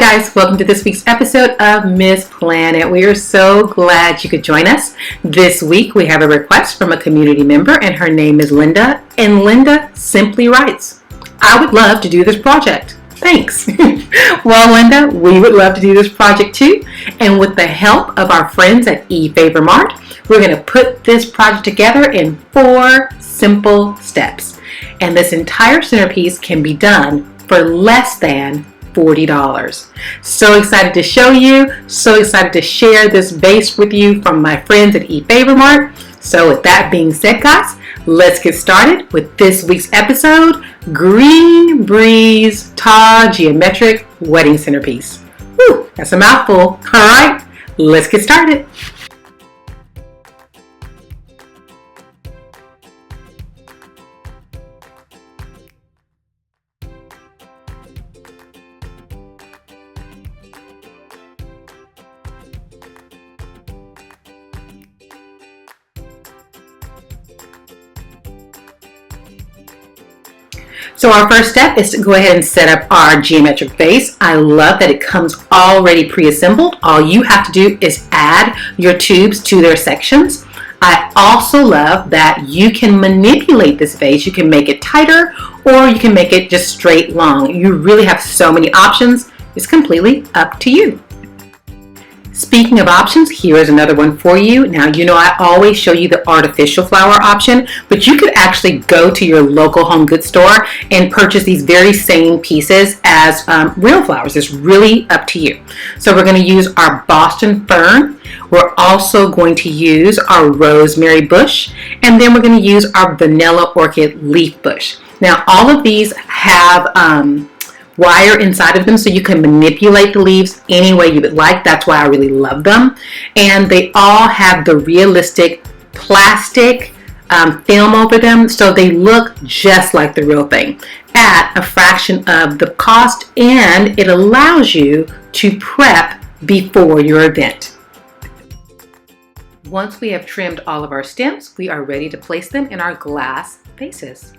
guys, welcome to this week's episode of MissPlanIt. We are so glad you could join us. This week we have a request from a community member and her name is Linda. And Linda simply writes, I would love to do this project. Thanks. Well, Linda, we would love to do this project too. And with the help of our friends at eFavorMart, we're going to put this project together in 4 simple steps. And this entire centerpiece can be done for less than $40. So excited to show you, so excited to share this vase with you from my friends at eFavorMart. So with that being said, guys, let's get started with this week's episode, Green Breeze Tall Geometric Wedding Centerpiece. Whew, that's a mouthful. All right, let's get started. So our first step is to go ahead and set up our geometric vase. I love that it comes already pre-assembled. All you have to do is add your tubes to their sections. I also love that you can manipulate this vase. You can make it tighter or you can make it just straight long. You really have so many options. It's completely up to you. Speaking of options, here is another one for you. Now, you know I always show you the artificial flower option, but you could actually go to your local home goods store and purchase these very same pieces as real flowers. It's really up to you. So we're going to use our Boston fern. We're also going to use our rosemary bush, and then we're going to use our vanilla orchid leaf bush. Now, all of these have wire inside of them so you can manipulate the leaves any way you would like. That's why I really love them. And they all have the realistic plastic film over them so they look just like the real thing at a fraction of the cost, and it allows you to prep before your event. Once we have trimmed all of our stems, we are ready to place them in our glass vases.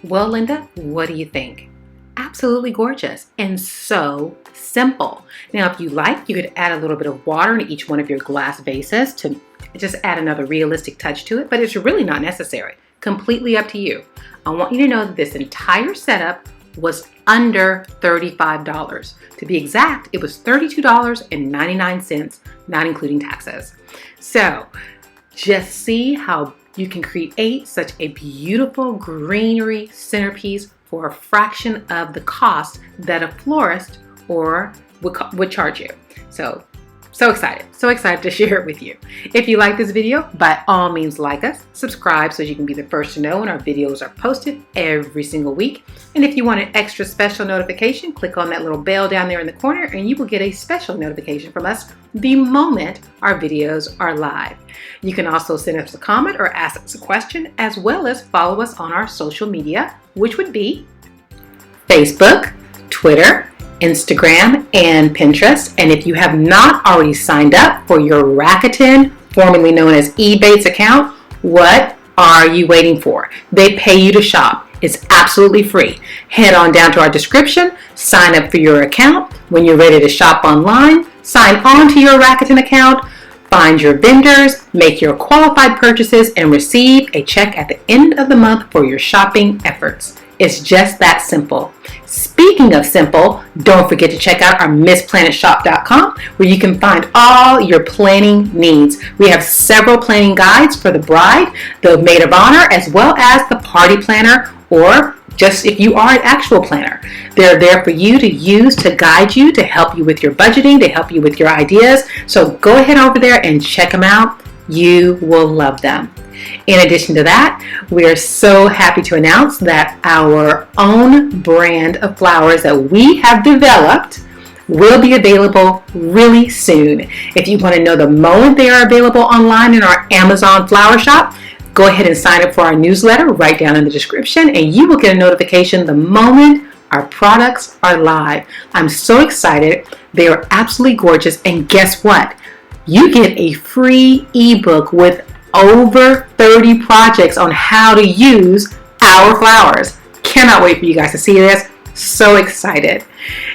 Well, Linda, what do you think? Absolutely gorgeous and so simple. Now, if you like, you could add a little bit of water in each one of your glass vases to just add another realistic touch to it, but it's really not necessary. Completely up to you. I want you to know that this entire setup was under $35. To be exact, it was $32.99, not including taxes. So just see how you can create such a beautiful greenery centerpiece for a fraction of the cost that a florist would charge you. So So excited to share it with you. If you like this video, by all means like us, subscribe so you can be the first to know when our videos are posted every single week. And if you want an extra special notification, click on that little bell down there in the corner and you will get a special notification from us the moment our videos are live. You can also send us a comment or ask us a question, as well as follow us on our social media, which would be Facebook, Twitter, Instagram, and Pinterest. And if you have not already signed up for your Rakuten, formerly known as eBase account, what are you waiting for? They pay you to shop. It's absolutely free. Head on down to our description, sign up for your account. When you're ready to shop online, sign on to your Rakuten account, find your vendors, make your qualified purchases, and receive a check at the end of the month for your shopping efforts. It's just that simple. Speaking of simple, don't forget to check out our MissPlanItShop.com, where you can find all your planning needs. We have several planning guides for the bride, the maid of honor, as well as the party planner, or just if you are an actual planner. They're there for you to use, to guide you, to help you with your budgeting, to help you with your ideas. So go ahead over there and check them out. You will love them. In addition to that, we are so happy to announce that our own brand of flowers that we have developed will be available really soon. If you want to know the moment they are available online in our Amazon flower shop, go ahead and sign up for our newsletter right down in the description, and you will get a notification the moment our products are live. I'm so excited. They are absolutely gorgeous, and guess what? You get a free ebook with over 30 projects on how to use our flowers. Cannot wait for you guys to see this. So excited.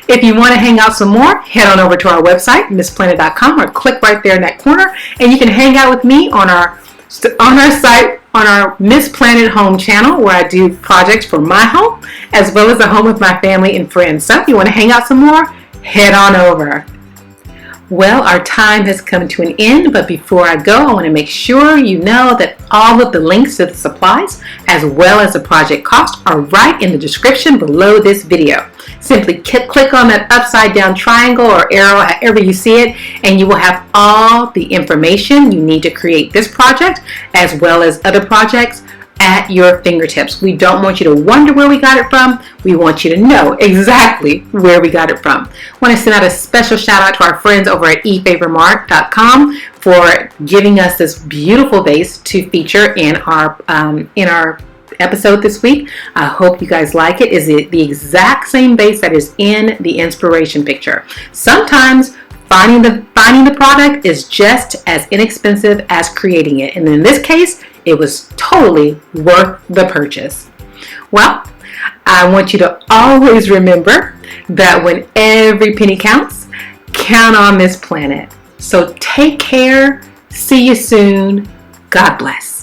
If you want to hang out some more, head on over to our website, MissPlanIt.com, or click right there in that corner, and you can hang out with me on our site, on our MissPlanIt home channel, where I do projects for my home, as well as the home of my family and friends. So if you want to hang out some more, head on over. Well, our time has come to an end, but before I go, I want to make sure you know that all of the links to the supplies, as well as the project cost, are right in the description below this video. Simply click on that upside down triangle or arrow, however you see it, and you will have all the information you need to create this project, as well as other projects, at your fingertips. We don't want you to wonder where we got it from. We want you to know exactly where we got it from. I want to send out a special shout out to our friends over at eFavorMart.com for giving us this beautiful vase to feature in our episode this week. I hope you guys like it. Is it the exact same vase that is in the inspiration picture? Sometimes finding the product is just as inexpensive as creating it, and in this case, it was totally worth the purchase. Well, I want you to always remember that when every penny counts, count on MissPlanIt. So take care. See you soon. God bless.